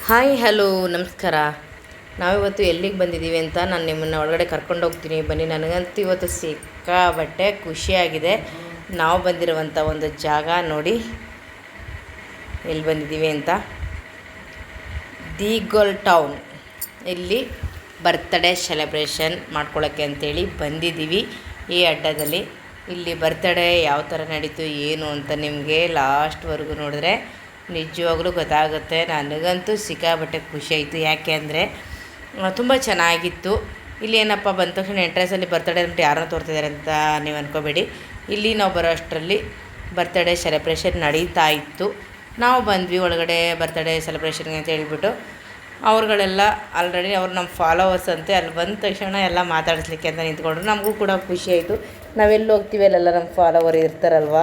Hi hello ನಮಸ್ಕಾರ. ನಾವಿವತ್ತು ಎಲ್ಲಿಗೆ ಬಂದಿದ್ದೀವಿ ಅಂತ ನಾನು ನಿಮ್ಮನ್ನು ಒಳಗಡೆ ಕರ್ಕೊಂಡು ಹೋಗ್ತೀನಿ ಬನ್ನಿ. ನನಗಂತೂ ಇವತ್ತು ಸಿಕ್ಕಾಬಟ್ಟೆ ಖುಷಿಯಾಗಿದೆ. ನಾವು ಬಂದಿರುವಂಥ ಒಂದು ಜಾಗ ನೋಡಿ ಎಲ್ಲಿ ಬಂದಿದ್ದೀವಿ ಅಂತ. ದೀಗೋಲ್ ಟೌನ್. ಇಲ್ಲಿ ಬರ್ತ್ಡೇ ಸೆಲೆಬ್ರೇಷನ್ ಮಾಡ್ಕೊಳ್ಳೋಕ್ಕೆ ಅಂತೇಳಿ ಬಂದಿದ್ದೀವಿ ಈ ಅಡ್ಡದಲ್ಲಿ. ಇಲ್ಲಿ ಬರ್ತ್ಡೇ ಯಾವ ಥರ ನಡೀತು ಏನು ಅಂತ ನಿಮಗೆ ಲಾಸ್ಟ್ವರೆಗೂ ನೋಡಿದ್ರೆ ನಿಜವಾಗ್ಲೂ ಗೊತ್ತಾಗುತ್ತೆ. ನನಗಂತೂ ಸಿಕ್ಕಾಬಟ್ಟೆ ಖುಷಿ ಆಯಿತು. ಯಾಕೆ ಅಂದರೆ ತುಂಬ ಚೆನ್ನಾಗಿತ್ತು. ಇಲ್ಲಿ ಏನಪ್ಪ ಬಂದ ತಕ್ಷಣ ಎಂಟ್ರೆನ್ಸಲ್ಲಿ ಬರ್ತಡೇ ಅಂದ್ಬಿಟ್ಟು ಯಾರನ್ನ ತೋರ್ತಿದ್ದಾರೆ ಅಂತ ನೀವು ಅಂದ್ಕೋಬೇಡಿ. ಇಲ್ಲಿ ನಾವು ಬರೋ ಅಷ್ಟರಲ್ಲಿ ಬರ್ತಡೇ ಸೆಲೆಬ್ರೇಷನ್ ನಡೀತಾ ಇತ್ತು. ನಾವು ಬಂದ್ವಿ ಒಳಗಡೆ ಬರ್ತಡೇ ಸೆಲೆಬ್ರೇಷನ್ಗೆ ಅಂತ ಹೇಳ್ಬಿಟ್ಟು. ಅವ್ರುಗಳೆಲ್ಲ ಆಲ್ರೆಡಿ ಅವ್ರು ನಮ್ಮ ಫಾಲೋವರ್ಸ್ ಅಂತೆ. ಅಲ್ಲಿ ಬಂದ ತಕ್ಷಣ ಎಲ್ಲ ಮಾತಾಡಿಸ್ಲಿಕ್ಕೆ ಅಂತ ನಿಂತ್ಕೊಂಡ್ರು. ನಮಗೂ ಕೂಡ ಖುಷಿ ಆಯಿತು. ನಾವೆಲ್ಲಿ ಹೋಗ್ತೀವಿ ಅಲ್ಲೆಲ್ಲ ನಮ್ಮ ಫಾಲೋವರ್ ಇರ್ತಾರಲ್ವ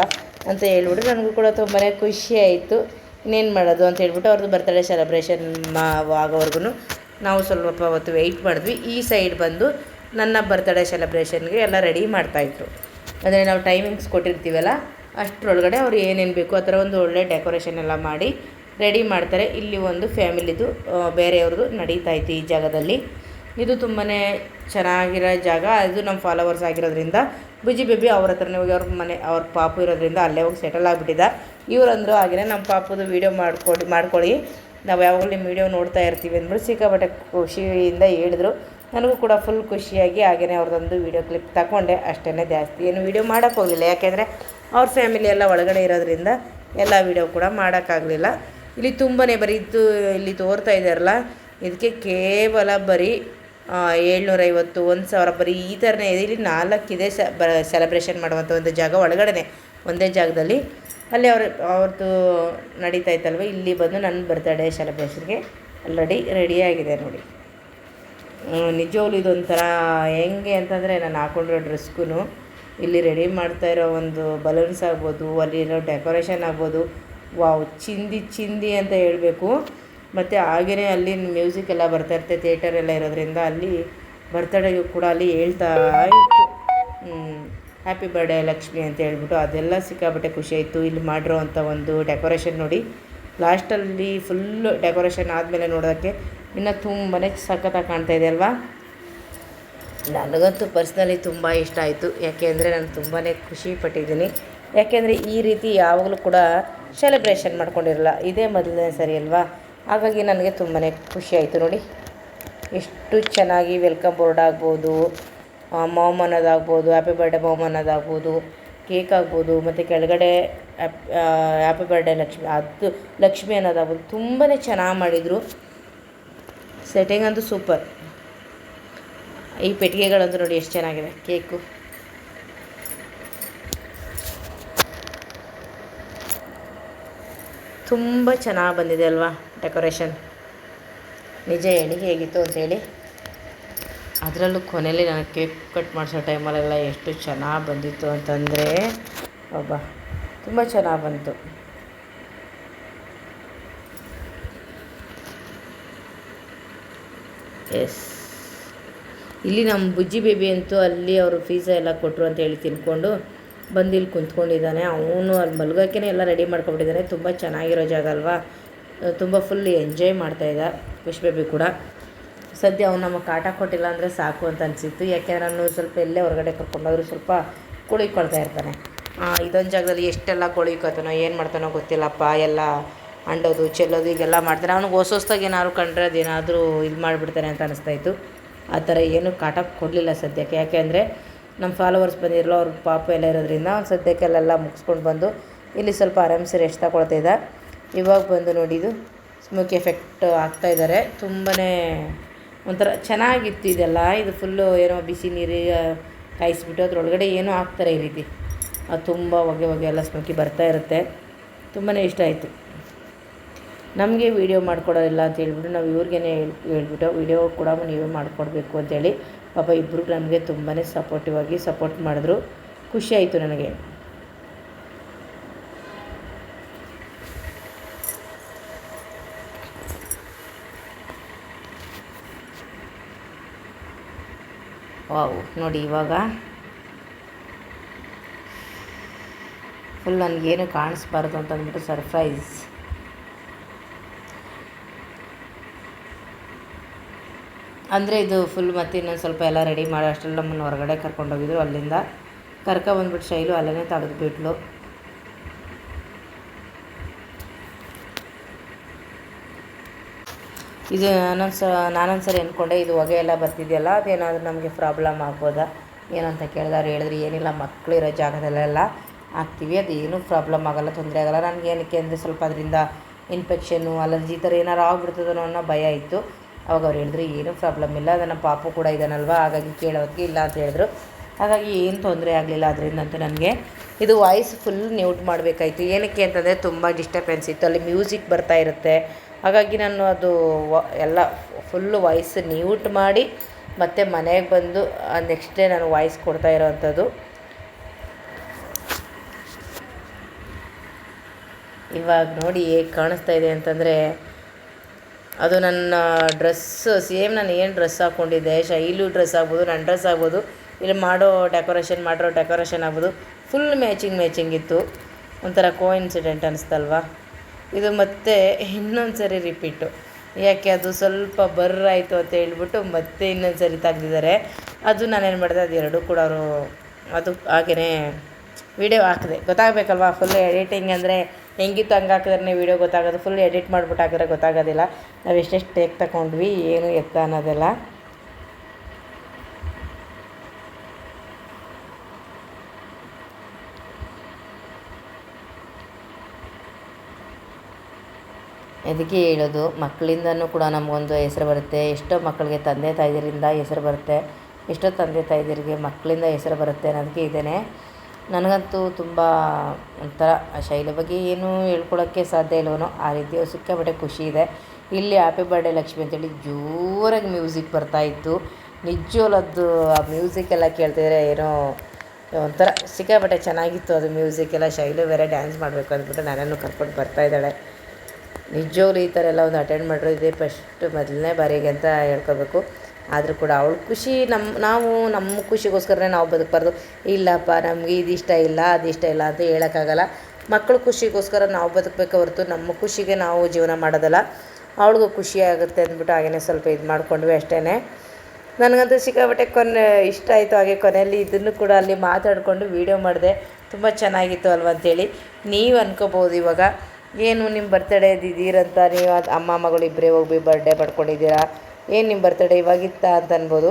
ಅಂತ ಹೇಳ್ಬಿಟ್ಟು ನನಗೂ ಕೂಡ ತುಂಬಾ ಖುಷಿ ಆಯಿತು. ಇನ್ನೇನು ಮಾಡೋದು ಅಂತ ಹೇಳ್ಬಿಟ್ಟು ಅವ್ರದ್ದು ಬರ್ತಡೇ ಸೆಲೆಬ್ರೇಷನ್ ಆಗೋವರೆಗೂ ನಾವು ಸ್ವಲ್ಪ ಹೊತ್ತು ವೆಯ್ಟ್ ಮಾಡಿದ್ವಿ. ಈ ಸೈಡ್ ಬಂದು ನನ್ನ ಬರ್ತಡೇ ಸೆಲೆಬ್ರೇಷನ್ಗೆ ಎಲ್ಲ ರೆಡಿ ಮಾಡ್ತಾಯಿದ್ರು. ಅಂದರೆ ನಾವು ಟೈಮಿಂಗ್ಸ್ ಕೊಟ್ಟಿರ್ತೀವಲ್ಲ ಅಷ್ಟರೊಳಗಡೆ ಅವ್ರು ಏನೇನು ಬೇಕು ಆ ಥರ ಒಂದು ಒಳ್ಳೆ ಡೆಕೋರೇಷನ್ ಎಲ್ಲ ಮಾಡಿ ರೆಡಿ ಮಾಡ್ತಾರೆ. ಇಲ್ಲಿ ಒಂದು ಫ್ಯಾಮಿಲಿದು ಬೇರೆಯವ್ರದ್ದು ನಡೀತಾಯಿತ್ತು ಈ ಜಾಗದಲ್ಲಿ. ಇದು ತುಂಬಾ ಚೆನ್ನಾಗಿರೋ ಜಾಗ. ಅದು ನಮ್ಮ ಫಾಲೋವರ್ಸ್ ಆಗಿರೋದ್ರಿಂದ ಬುಜ್ಜಿ ಬೇಬಿ ಅವ್ರ ಹತ್ರನೇ ಹೋಗಿ ಅವ್ರ ಪಾಪು ಇರೋದ್ರಿಂದ ಅಲ್ಲೇ ಹೋಗಿ ಸೆಟಲ್ ಆಗಿಬಿಟ್ಟಿದ್ದ. ಇವರಂದರು ಹಾಗೆಯೇ ನಮ್ಮ ಪಾಪುದು ವೀಡಿಯೋ ಮಾಡ್ಕೊಳ್ಳಿ, ನಾವು ಯಾವಾಗಲೂ ನಿಮ್ಮ ವೀಡಿಯೋ ನೋಡ್ತಾ ಇರ್ತೀವಿ ಅಂದ್ಬಿಟ್ಟು ಸಿಕ್ಕಾಪಟ್ಟೆ ಖುಷಿಯಿಂದ ಹೇಳಿದ್ರು. ನನಗೂ ಕೂಡ ಫುಲ್ ಖುಷಿಯಾಗಿ ಹಾಗೆಯೇ ಅವ್ರದ್ದೊಂದು ವೀಡಿಯೋ ಕ್ಲಿಪ್ ತಗೊಂಡೆ. ಅಷ್ಟೇ, ಜಾಸ್ತಿ ಏನು ವೀಡಿಯೋ ಮಾಡೋಕ್ಕೆ ಹೋಗಲಿಲ್ಲ. ಯಾಕೆಂದರೆ ಅವ್ರ ಫ್ಯಾಮಿಲಿ ಎಲ್ಲ ಒಳಗಡೆ ಇರೋದ್ರಿಂದ ಎಲ್ಲ ವೀಡಿಯೋ ಕೂಡ ಮಾಡೋಕ್ಕಾಗಲಿಲ್ಲ. ಇಲ್ಲಿ ತುಂಬಾ ಬರೀ ಇಲ್ಲಿ ತೋರ್ತಾ ಇದ್ದಾರಲ್ಲ ಇದಕ್ಕೆ ಕೇವಲ ಬರೀ 750 1000 ಬರೀ ಈ ಥರನೇ ಇದೆ. ಇಲ್ಲಿ 4 ಇದೆ ಸೆಲೆಬ್ರೇಷನ್ ಮಾಡುವಂಥ ಒಂದು ಜಾಗ ಒಳಗಡೆ ಒಂದೇ ಜಾಗದಲ್ಲಿ. ಅಲ್ಲಿ ಅವ್ರದ್ದು ನಡೀತಾ ಇತ್ತಲ್ವ. ಇಲ್ಲಿ ಬಂದು ನನ್ನ ಬರ್ತ್ಡೇ ಸೆಲೆಬ್ರೇಷನ್ಗೆ ಆಲ್ರೆಡಿ ರೆಡಿಯಾಗಿದೆ ನೋಡಿ. ನಿಜವಾಗ್ಲೂ ಇದೊಂಥರ ಹೆಂಗೆ ಅಂತಂದರೆ ನಾನು ಹಾಕೊಂಡಿರೋ ಡ್ರೆಸ್ಗೂ ಇಲ್ಲಿ ರೆಡಿ ಮಾಡ್ತಾ ಇರೋ ಒಂದು ಬಲೂನ್ಸ್ ಆಗ್ಬೋದು, ಅಲ್ಲಿರೋ ಡೆಕೋರೇಷನ್ ಆಗ್ಬೋದು, ವಾವ್ ಚಿಂದಿ ಅಂತ ಹೇಳಬೇಕು. ಮತ್ತು ಹಾಗೆಯೇ ಅಲ್ಲಿ ಮ್ಯೂಸಿಕ್ ಎಲ್ಲ ಬರ್ತಾಯಿರುತ್ತೆ. ಥಿಯೇಟರ್ ಎಲ್ಲ ಇರೋದ್ರಿಂದ ಅಲ್ಲಿ ಬರ್ತಡೇಗೂ ಕೂಡ ಅಲ್ಲಿ ಹೇಳ್ತಾ ಇತ್ತು ಹ್ಯಾಪಿ ಬರ್ಡೇ ಲಕ್ಷ್ಮಿ ಅಂತ ಹೇಳ್ಬಿಟ್ಟು. ಅದೆಲ್ಲ ಸಿಕ್ಕಾಬಟ್ಟೆ ಖುಷಿ ಆಯಿತು. ಇಲ್ಲಿ ಮಾಡಿರೋ ಅಂಥ ಒಂದು ಡೆಕೋರೇಷನ್ ನೋಡಿ. ಲಾಸ್ಟಲ್ಲಿ ಫುಲ್ಲು ಡೆಕೋರೇಷನ್ ಆದಮೇಲೆ ನೋಡೋಕ್ಕೆ ಇನ್ನೂ ತುಂಬಾ ಸಖತ್ತಾಗಿ ಕಾಣ್ತಾ ಇದೆ ಅಲ್ವಾ. ನನಗಂತೂ ಪರ್ಸ್ನಲಿ ತುಂಬ ಇಷ್ಟ ಆಯಿತು. ಯಾಕೆಂದರೆ ನಾನು ತುಂಬಾ ಖುಷಿ ಪಟ್ಟಿದ್ದೀನಿ. ಯಾಕೆಂದರೆ ಈ ರೀತಿ ಯಾವಾಗಲೂ ಕೂಡ ಸೆಲೆಬ್ರೇಷನ್ ಮಾಡ್ಕೊಂಡಿರಲ್ಲ, ಇದೇ ಮೊದಲನೇ ಸರಿ ಅಲ್ವಾ. ಹಾಗಾಗಿ ನನಗೆ ತುಂಬಾ ಖುಷಿ ಆಯಿತು ನೋಡಿ. ಎಷ್ಟು ಚೆನ್ನಾಗಿ ವೆಲ್ಕಮ್ ಬೋರ್ಡ್ ಆಗ್ಬೋದು, ಮಾಮ್ ಅನ್ನೋದಾಗ್ಬೋದು, ಹ್ಯಾಪಿ ಬರ್ಡೇ ಮಾಮ್ ಅನ್ನೋದಾಗ್ಬೋದು, ಕೇಕ್ ಆಗ್ಬೋದು, ಮತ್ತು ಕೆಳಗಡೆ ಹ್ಯಾಪಿ ಬರ್ಡೇ ಲಕ್ಷ್ಮಿ ಅದು ಲಕ್ಷ್ಮಿ ಅನ್ನೋದಾಗ್ಬೋದು ತುಂಬಾ ಚೆನ್ನಾಗಿ ಮಾಡಿದರು. ಸೆಟ್ಟಿಂಗ್ ಅಂತೂ ಸೂಪರ್. ಈ ಪೆಟ್ಟಿಗೆಗಳಂತೂ ನೋಡಿ ಎಷ್ಟು ಚೆನ್ನಾಗಿದೆ. ಕೇಕು ತುಂಬ ಚೆನ್ನಾಗಿ ಬಂದಿದೆ ಅಲ್ವಾ ಡೆಕೋರೇಷನ್. ನಿಜ ಹೇಳಿ ಹೇಗಿತ್ತು ಅಂಥೇಳಿ. ಅದರಲ್ಲೂ ಕೊನೆಯಲ್ಲಿ ನಾನು ಕೇಕ್ ಕಟ್ ಮಾಡಿಸೋ ಟೈಮಲ್ಲೆಲ್ಲ ಎಷ್ಟು ಚೆನ್ನಾಗಿ ಬಂದಿತ್ತು ಅಂತಂದರೆ ತುಂಬ ಚೆನ್ನಾಗಿ ಬಂತು. ಎಸ್, ಇಲ್ಲಿ ನಮ್ಮ ಬುಜ್ಜಿ ಬೇಬಿ ಅಂತೂ ಅಲ್ಲಿ ಅವರು ಪಿಜ್ಜಾ ಎಲ್ಲ ಕೊಟ್ಟರು ಅಂತ ಹೇಳಿ ತಿನ್ಕೊಂಡು ಬಂದು ಇಲ್ಲಿ ಕುಂತ್ಕೊಂಡಿದ್ದಾನೆ. ಅವನು ಅಲ್ಲಿ ಮಲ್ಗೋಕ್ಕೇ ಎಲ್ಲ ರೆಡಿ ಮಾಡ್ಕೊಬಿಟ್ಟಿದ್ದಾನೆ. ತುಂಬ ಚೆನ್ನಾಗಿರೋ ಜಾಗ ಅಲ್ವಾ. ತುಂಬ ಫುಲ್ ಎಂಜಾಯ್ ಮಾಡ್ತಾಯಿದ್ದ ಖುಷಿ ಬೇಬಿ ಕೂಡ. ಸದ್ಯ ಅವ್ನು ನಮಗೆ ಕಾಟ ಕೊಟ್ಟಿಲ್ಲ ಅಂದರೆ ಸಾಕು ಅಂತ ಅನಿಸಿತ್ತು. ಯಾಕೆಂದ್ರೆ ನಾನು ಸ್ವಲ್ಪ ಎಲ್ಲೇ ಹೊರಗಡೆ ಕರ್ಕೊಂಡೋದ್ರು ಸ್ವಲ್ಪ ಕುಳಿಕೊಳ್ತಾ ಇರ್ತಾನೆ. ಇದೊಂದು ಜಾಗದಲ್ಲಿ ಎಷ್ಟೆಲ್ಲ ಕುಳಿಕೋತಾನೋ ಏನು ಮಾಡ್ತಾನೋ ಗೊತ್ತಿಲ್ಲಪ್ಪ. ಎಲ್ಲ ಅಂಡೋದು ಚೆಲ್ಲೋದು ಈಗೆಲ್ಲ ಮಾಡ್ತಾನೆ. ಅವ್ನಿಗೆ ಹೊಸದಾಗಿ ಏನಾದ್ರು ಕಂಡ್ರೆ ಅದೇನಾದರೂ ಇದು ಮಾಡಿಬಿಡ್ತಾನೆ ಅಂತ ಅನಿಸ್ತಾಯಿತ್ತು. ಆ ಥರ ಏನೂ ಕಾಟ ಕೊಡಲಿಲ್ಲ ಸದ್ಯಕ್ಕೆ. ಯಾಕೆಂದರೆ ನಮ್ಮ ಫಾಲೋವರ್ಸ್ ಬಂದಿರಲ್ಲ, ಅವ್ರ ಪಾಪು ಎಲ್ಲ ಇರೋದ್ರಿಂದ ಅವ್ನು ಸದ್ಯಕ್ಕೆಲ್ಲ ಮುಗಿಸ್ಕೊಂಡು ಬಂದು ಇಲ್ಲಿ ಸ್ವಲ್ಪ ಆರಾಮ್ಸೆ ರೆಸ್ಟ್ ತಗೊಳ್ತಾಯಿದ್ದ. ಇವಾಗ ಬಂದು ನೋಡಿ ಇದು ಸ್ಮೋಕ್ ಎಫೆಕ್ಟ್ ಆಗ್ತಾಯಿದ್ದಾರೆ. ತುಂಬಾ ಒಂಥರ ಚೆನ್ನಾಗಿತ್ತು ಇದೆಲ್ಲ. ಇದು ಫುಲ್ಲು ಏನೋ ಬಿಸಿ ನೀರು ಕಾಯಿಸ್ಬಿಟ್ಟು ಅದ್ರೊಳಗಡೆ ಏನೋ ಹಾಕ್ತಾರೆ ಈ ರೀತಿ. ಅದು ತುಂಬ ಹೊಗೆ ಎಲ್ಲ ಸ್ಮೋಕಿ ಬರ್ತಾ ಇರುತ್ತೆ. ತುಂಬಾ ಇಷ್ಟ ಆಯಿತು. ನಮಗೆ ವೀಡಿಯೋ ಮಾಡಿಕೊಡೋದಿಲ್ಲ ಅಂತ ಹೇಳ್ಬಿಟ್ಟು ನಾವು ಇವ್ರಿಗೇ ಹೇಳ್ಬಿಟ್ಟು ವೀಡಿಯೋ ಕೂಡ ನೀವೇ ಮಾಡಿಕೊಡ್ಬೇಕು ಅಂತೇಳಿ ಪಾಪ ಇಬ್ಬರು ನಮಗೆ ತುಂಬಾ ಸಪೋರ್ಟಿವ್ ಆಗಿ ಸಪೋರ್ಟ್ ಮಾಡಿದ್ರು. ಖುಷಿ ಆಯಿತು ನನಗೆ. ವಾವ್ ನೋಡಿ ಇವಾಗ ಫುಲ್ ನನಗೇನು ಕಾಣಿಸ್ಬಾರ್ದು ಅಂತ ಅಂದ್ಬಿಟ್ಟು ಸರ್ಪ್ರೈಸ್ ಅಂದರೆ ಇದು ಫುಲ್ ಮತ್ತು ಇನ್ನೊಂದು ಸ್ವಲ್ಪ ಎಲ್ಲ ರೆಡಿ ಮಾಡಿ ಅಷ್ಟೆಲ್ಲ ನಮ್ಮನ್ನು ಹೊರಗಡೆ ಕರ್ಕೊಂಡೋಗಿದ್ರು. ಅಲ್ಲಿಂದ ಕರ್ಕೊಬಂದ್ಬಿಟ್ಟು ಶೈಲು ಅಲ್ಲೇ ತೆಗೆದುಬಿಟ್ಲು. ಇದು ನಾನೊಂದು ಸರಿ ಅಂದ್ಕೊಂಡೆ ಇದು ಹೊಗೆ ಎಲ್ಲ ಬರ್ತಿದೆಯಲ್ಲ ಅದೇನಾದರೂ ನಮಗೆ ಪ್ರಾಬ್ಲಮ್ ಆಗ್ಬೋದಾ ಏನಂತ ಕೇಳಿದವ್ರು ಹೇಳಿದ್ರು ಏನಿಲ್ಲ, ಮಕ್ಕಳಿರೋ ಜಾಗದಲ್ಲೆಲ್ಲ ಹಾಕ್ತೀವಿ, ಅದು ಏನೂ ಪ್ರಾಬ್ಲಮ್ ಆಗೋಲ್ಲ, ತೊಂದರೆ ಆಗೋಲ್ಲ. ನನಗೆ ಏನಕ್ಕೆ ಅಂದರೆ ಸ್ವಲ್ಪ ಅದರಿಂದ ಇನ್ಫೆಕ್ಷನ್ನು ಅಲರ್ಜಿ ಈ ಥರ ಏನಾರು ಆಗ್ಬಿಡ್ತದೋ ಅನ್ನೋ ಭಯ ಇತ್ತು. ಅವಾಗ ಅವ್ರು ಹೇಳಿದ್ರು ಏನೂ ಪ್ರಾಬ್ಲಮ್ ಇಲ್ಲ, ಅದನ್ನು ಪಾಪು ಕೂಡ ಇದ್ದಾನಲ್ವ, ಹಾಗಾಗಿ ಕೇಳೋದಕ್ಕೆ ಇಲ್ಲ ಅಂತ ಹೇಳಿದ್ರು. ಹಾಗಾಗಿ ಏನು ತೊಂದರೆ ಆಗಲಿಲ್ಲ ಅದರಿಂದ ಅಂತ. ನನಗೆ ಇದು ವಾಯ್ಸ್ ಫುಲ್ ಮ್ಯೂಟ್ ಮಾಡಬೇಕಾಯ್ತು. ಏನಕ್ಕೆ ಅಂತಂದರೆ ತುಂಬ ಡಿಸ್ಟರ್ಬೆನ್ಸ್ ಇತ್ತು, ಅಲ್ಲಿ ಮ್ಯೂಸಿಕ್ ಬರ್ತಾ ಇರುತ್ತೆ. ಹಾಗಾಗಿ ನಾನು ಅದು ಎಲ್ಲ ಫುಲ್ಲು ವಾಯ್ಸ್ ಮ್ಯೂಟ್ ಮಾಡಿ ಮತ್ತು ಮನೆಗೆ ಬಂದು ನೆಕ್ಸ್ಟ್ ಡೇ ನಾನು ವಾಯ್ಸ್ ಕೊಡ್ತಾ ಇರೋವಂಥದ್ದು. ಇವಾಗ ನೋಡಿ ಹೇಗೆ ಕಾಣಿಸ್ತಾ ಇದೆ ಅಂತಂದರೆ ಅದು ನನ್ನ ಡ್ರೆಸ್ಸು ಸೇಮ್ ನಾನು ಏನು ಡ್ರೆಸ್ ಹಾಕ್ಕೊಂಡಿದ್ದೆ, ಶೈಲು ಡ್ರೆಸ್ ಆಗ್ಬೋದು, ನನ್ನ ಡ್ರೆಸ್ ಆಗ್ಬೋದು, ಇಲ್ಲಿ ಮಾಡಿರೋ ಡೆಕೋರೇಷನ್ ಆಗ್ಬೋದು, ಫುಲ್ ಮ್ಯಾಚಿಂಗ್ ಇತ್ತು. ಒಂಥರ ಕೋಇನ್ಸಿಡೆಂಟ್ ಅನ್ನಿಸ್ತಲ್ವ ಇದು. ಮತ್ತೆ ಇನ್ನೊಂದು ಸರಿ ರಿಪೀಟು, ಯಾಕೆ ಅದು ಸ್ವಲ್ಪ ಬರ್ರಾಯಿತು ಅಂತ ಹೇಳ್ಬಿಟ್ಟು ಮತ್ತೆ ಇನ್ನೊಂದು ಸರಿ ತೆಗ್ದಿದ್ದಾರೆ. ಅದು ನಾನೇನು ಮಾಡಿದೆ, ಅದು ಎರಡೂ ಕೂಡ ಅವರು ಅದು ಹಾಗೇ ವೀಡಿಯೋ ಹಾಕಿದೆ, ಗೊತ್ತಾಗಬೇಕಲ್ವ. ಫುಲ್ ಎಡಿಟಿಂಗ್ ಅಂದರೆ ಹೆಂಗಿತ್ತು ಹಂಗೆ ಹಾಕಿದ್ರೆ ವೀಡಿಯೋ ಗೊತ್ತಾಗೋದು, ಫುಲ್ ಎಡಿಟ್ ಮಾಡಿಬಿಟ್ಟು ಹಾಕಿದ್ರೆ ಗೊತ್ತಾಗೋದಿಲ್ಲ ನಾವು ಎಷ್ಟೆಷ್ಟು ಟೇಕ್ ತಗೊಂಡ್ವಿ ಏನು ಎತ್ತ ಅನ್ನೋದೆಲ್ಲ. ಅದಕ್ಕೆ ಹೇಳೋದು, ಮಕ್ಕಳಿಂದನೂ ಕೂಡ ನಮಗೊಂದು ಹೆಸರು ಬರುತ್ತೆ. ಎಷ್ಟೋ ಮಕ್ಕಳಿಗೆ ತಂದೆ ತಾಯಿಯರಿಂದ ಹೆಸರು ಬರುತ್ತೆ, ಎಷ್ಟೋ ತಂದೆ ತಾಯಿಯರಿಗೆ ಮಕ್ಕಳಿಂದ ಹೆಸರು ಬರುತ್ತೆ ಅನ್ನೋದಕ್ಕೆ ಇದೇನೆ. ನನಗಂತೂ ತುಂಬ ಒಂಥರ ಶೈಲಿ ಬಗ್ಗೆ ಏನೂ ಹೇಳ್ಕೊಳೋಕ್ಕೆ ಸಾಧ್ಯ ಇಲ್ವನೋ ಆ ರೀತಿ ಸಿಕ್ಕಾಪಟ್ಟೆ ಖುಷಿ ಇದೆ. ಇಲ್ಲಿ ಹ್ಯಾಪಿ ಬರ್ಡೇ ಲಕ್ಷ್ಮಿ ಅಂತೇಳಿ ಜೋರಾಗಿ ಮ್ಯೂಸಿಕ್ ಬರ್ತಾಯಿತ್ತು. ನಿಜವಲ್ಲದ್ದು ಆ ಮ್ಯೂಸಿಕೆಲ್ಲ ಕೇಳ್ತಿದ್ರೆ ಏನೋ ಒಂಥರ ಸಿಕ್ಕಾಪಟ್ಟೆ ಚೆನ್ನಾಗಿತ್ತು ಅದು ಮ್ಯೂಸಿಕೆಲ್ಲ. ಶೈಲು ಬೇರೆ ಡ್ಯಾನ್ಸ್ ಮಾಡಬೇಕು ಅಂದ್ಬಿಟ್ಟು ನನ್ನನ್ನು ಕರ್ಕೊಂಡು ಬರ್ತಾಯಿದ್ದಾಳೆ. ನಿಜವಾಗ್ಲೂ ಈ ಥರ ಎಲ್ಲ ಒಂದು ಅಟೆಂಡ್ ಮಾಡಿರೋ ಇದೇ ಮೊದಲನೇ ಬಾರಿಗೆ ಅಂತ ಹೇಳ್ಕೊಬೇಕು. ಆದರೂ ಕೂಡ ಅವಳ ಖುಷಿ ನಾವು ನಮ್ಮ ಖುಷಿಗೋಸ್ಕರನೇ ನಾವು ಬದುಕಬಾರ್ದು. ಇಲ್ಲಪ್ಪ ನಮಗೆ ಇದಿಷ್ಟ ಇಲ್ಲ ಅದಿಷ್ಟ ಇಲ್ಲ ಅಂತ ಹೇಳೋಕ್ಕಾಗಲ್ಲ. ಮಕ್ಕಳ ಖುಷಿಗೋಸ್ಕರ ನಾವು ಬದುಕಬೇಕು ಹೊರತು ನಮ್ಮ ಖುಷಿಗೆ ನಾವು ಜೀವನ ಮಾಡೋದಲ್ಲ. ಅವಳಿಗೂ ಖುಷಿ ಆಗುತ್ತೆ ಅಂದ್ಬಿಟ್ಟು ಹಾಗೇ ಸ್ವಲ್ಪ ಇದು ಮಾಡ್ಕೊಂಡ್ವಿ ಅಷ್ಟೇ. ನನಗಂತೂ ಸಿಕ್ಕಾಪಟ್ಟೆ ಇಷ್ಟ ಆಯಿತು. ಹಾಗೆ ಕೊನೆಯಲ್ಲಿ ಇದನ್ನು ಕೂಡ ಅಲ್ಲಿ ಮಾತಾಡಿಕೊಂಡು ವೀಡಿಯೋ ಮಾಡಿದೆ. ತುಂಬ ಚೆನ್ನಾಗಿತ್ತು ಅಲ್ವ ಅಂಥೇಳಿ ನೀವು ಅನ್ಕೋಬೋದು. ಇವಾಗ ಏನು ನಿಮ್ಮ ಬರ್ತಡೇ ಇದ್ದೀರಂತ ನೀವು ಅಮ್ಮ ಮಗಳು ಇಬ್ಬರೇ ಹೋಗಿ ಬರ್ಡೇ ಮಾಡ್ಕೊಂಡಿದ್ದೀರಾ, ಏನು ನಿಮ್ಮ ಬರ್ತಡೇ ಇವಾಗಿತ್ತಾ ಅಂತ ಅನ್ಬೋದು.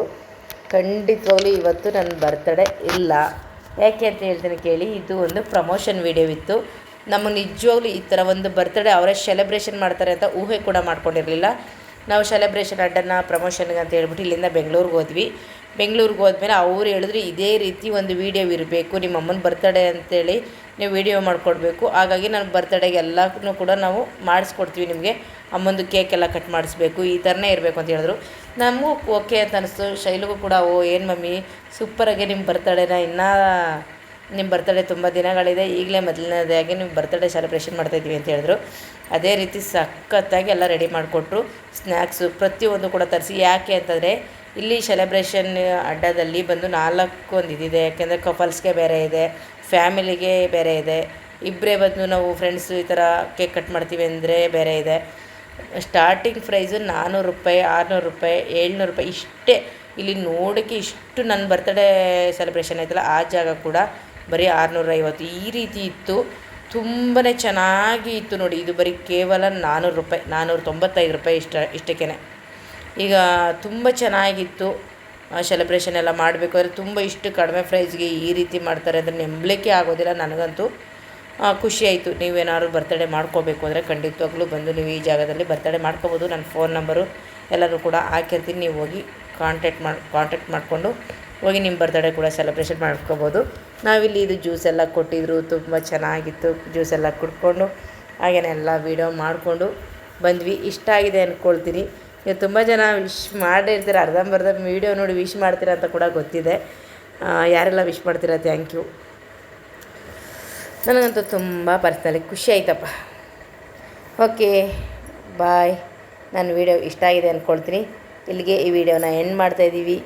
ಖಂಡಿತವಾಗ್ಲೂ ಇವತ್ತು ನನ್ನ ಬರ್ತಡೇ ಇಲ್ಲ. ಯಾಕೆ ಅಂತ ಹೇಳ್ತೀನಿ ಕೇಳಿ. ಇದು ಒಂದು ಪ್ರಮೋಷನ್ ವೀಡಿಯೋ ಇತ್ತು. ನಮ್ಮ ನಿಜವಾಗ್ಲೂ ಈ ಥರ ಒಂದು ಬರ್ತಡೇ ಅವರೇ ಸೆಲೆಬ್ರೇಷನ್ ಮಾಡ್ತಾರೆ ಅಂತ ಊಹೆ ಕೂಡ ಮಾಡ್ಕೊಂಡಿರಲಿಲ್ಲ. ನಾವು ಸೆಲೆಬ್ರೇಷನ್ ಅಡ್ಡನ್ನು ಪ್ರಮೋಷನ್ಗೆ ಅಂತ ಹೇಳ್ಬಿಟ್ಟು ಇಲ್ಲಿಂದ ಬೆಂಗಳೂರಿಗೆ ಹೋದ್ವಿ. ಬೆಂಗಳೂರಿಗೆ ಹೋದ್ಮೇಲೆ ಅವ್ರು ಹೇಳಿದ್ರು ಇದೇ ರೀತಿ ಒಂದು ವೀಡಿಯೋ ಇರಬೇಕು, ನಿಮ್ಮ ಅಮ್ಮನ ಬರ್ತಡೇ ಅಂತೇಳಿ ನೀವು ವೀಡಿಯೋ ಮಾಡಿಕೊಡ್ಬೇಕು. ಹಾಗಾಗಿ ನನ್ನ ಬರ್ತಡೇಗೆ ಎಲ್ಲನೂ ಕೂಡ ನಾವು ಮಾಡಿಸ್ಕೊಡ್ತೀವಿ, ನಿಮಗೆ ಅಮ್ಮಂದು ಕೇಕೆಲ್ಲ ಕಟ್ ಮಾಡಿಸ್ಬೇಕು, ಈ ಥರನೇ ಇರಬೇಕು ಅಂತ ಹೇಳಿದ್ರು. ನಮಗೂ ಓಕೆ ಅಂತ ಅನ್ನಿಸ್ತು. ಶೈಲಿಗೂ ಕೂಡ ಏನು ಮಮ್ಮಿ ಸೂಪರಾಗಿ ನಿಮ್ಮ ಬರ್ತಡೇನ ಇನ್ನೂ ನಿಮ್ಮ ಬರ್ತಡೇ ತುಂಬ ದಿನಗಳಿದೆ, ಈಗಲೇ ಮೊದಲನೇದಾಗಿ ನಿಮ್ಮ ಬರ್ತಡೇ ಸೆಲೆಬ್ರೇಷನ್ ಮಾಡ್ತಾಯಿದ್ದೀವಿ ಅಂತ ಹೇಳಿದ್ರು. ಅದೇ ರೀತಿ ಸಖತ್ತಾಗಿ ಎಲ್ಲ ರೆಡಿ ಮಾಡಿಕೊಟ್ರು. ಸ್ನ್ಯಾಕ್ಸು ಪ್ರತಿಯೊಂದು ಕೂಡ ತರಿಸಿ. ಯಾಕೆ ಅಂತಂದರೆ ಇಲ್ಲಿ ಸೆಲೆಬ್ರೇಷನ್ ಅಡ್ಡದಲ್ಲಿ ಬಂದು 4 ಒಂದು ಇದಿದೆ. ಯಾಕೆಂದರೆ ಕಪಲ್ಸ್ಗೆ ಬೇರೆ ಇದೆ, ಫ್ಯಾಮಿಲಿಗೆ ಬೇರೆ ಇದೆ, ಇಬ್ಬರೇ ಬಂದು ನಾವು ಫ್ರೆಂಡ್ಸು ಈ ಥರ ಕೇಕ್ ಕಟ್ ಮಾಡ್ತೀವಿ ಅಂದರೆ ಬೇರೆ ಇದೆ. ಸ್ಟಾರ್ಟಿಂಗ್ ಪ್ರೈಸು 400 ರೂಪಾಯಿ, 600 ರೂಪಾಯಿ, 700 ರೂಪಾಯಿ ಇಷ್ಟೇ. ಇಲ್ಲಿ ನೋಡೋಕ್ಕೆ ಇಷ್ಟು ನನ್ನ ಬರ್ತಡೇ ಸೆಲೆಬ್ರೇಷನ್ ಆಯ್ತಲ್ಲ ಆ ಜಾಗ ಕೂಡ ಬರೀ 650 ಈ ರೀತಿ ಇತ್ತು. ತುಂಬಾ ಚೆನ್ನಾಗಿ ಇತ್ತು ನೋಡಿ. ಇದು ಬರೀ ಕೇವಲ 400 ರೂಪಾಯಿ, 495 ರೂಪಾಯಿ ಇಷ್ಟಕ್ಕೇ. ಈಗ ತುಂಬ ಚೆನ್ನಾಗಿತ್ತು. ಸೆಲೆಬ್ರೇಷನ್ ಎಲ್ಲ ಮಾಡಬೇಕು ಅಂದರೆ ತುಂಬ ಇಷ್ಟು ಕಡಿಮೆ ಪ್ರೈಸ್ಗೆ ಈ ರೀತಿ ಮಾಡ್ತಾರೆ ಅಂದರೆ ನಂಬಲಿಕ್ಕೆ ಆಗೋದಿಲ್ಲ. ನನಗಂತೂ ಖುಷಿ ಆಯಿತು. ನೀವೇನಾದ್ರು ಬರ್ತಡೇ ಮಾಡ್ಕೋಬೇಕು ಅಂದರೆ ಖಂಡಿತವಾಗ್ಲೂ ಬಂದು ನೀವು ಈ ಜಾಗದಲ್ಲಿ ಬರ್ತಡೇ ಮಾಡ್ಕೋಬೋದು. ನನ್ನ ಫೋನ್ ನಂಬರು ಎಲ್ಲರೂ ಕೂಡ ಹಾಕಿರ್ತೀನಿ, ನೀವು ಹೋಗಿ ಕಾಂಟ್ಯಾಕ್ಟ್ ಮಾಡಿಕೊಂಡು ಹೋಗಿ ನಿಮ್ಮ ಬರ್ತಡೇ ಕೂಡ ಸೆಲೆಬ್ರೇಷನ್ ಮಾಡ್ಕೋಬೋದು. ನಾವಿಲ್ಲಿ ಇದು ಜ್ಯೂಸ್ ಎಲ್ಲ ಕೊಟ್ಟಿದ್ದರು, ತುಂಬ ಚೆನ್ನಾಗಿತ್ತು. ಜ್ಯೂಸೆಲ್ಲ ಕುಡ್ಕೊಂಡು ಹಾಗೇ ಎಲ್ಲ ವೀಡಿಯೋ ಮಾಡಿಕೊಂಡು ಬಂದ್ವಿ. ಇಷ್ಟ ಆಗಿದೆ ಅಂದ್ಕೊಳ್ತೀನಿ. ನೀವು ತುಂಬ ಜನ ವಿಶ್ ಮಾಡಿರ್ತೀರ, ಅರ್ಧಂಬರ್ಧ ವೀಡಿಯೋ ನೋಡಿ ವಿಶ್ ಮಾಡ್ತೀರ ಅಂತ ಕೂಡ ಗೊತ್ತಿದೆ. ಯಾರೆಲ್ಲ ವಿಶ್ ಮಾಡ್ತೀರಾ ಥ್ಯಾಂಕ್ ಯು. ನನಗಂತೂ ತುಂಬ ಪರ್ಸ್ನಲಿ ಖುಷಿ ಆಯ್ತಪ್ಪ. Okay bye. ನನ್ನ ವೀಡಿಯೋ ಇಷ್ಟ ಆಗಿದೆ ಅಂದ್ಕೊಳ್ತೀನಿ. ಇಲ್ಲಿಗೆ ಈ ವಿಡಿಯೋನ ಎಂಡ್ ಮಾಡ್ತಾಯಿದ್ದೀವಿ.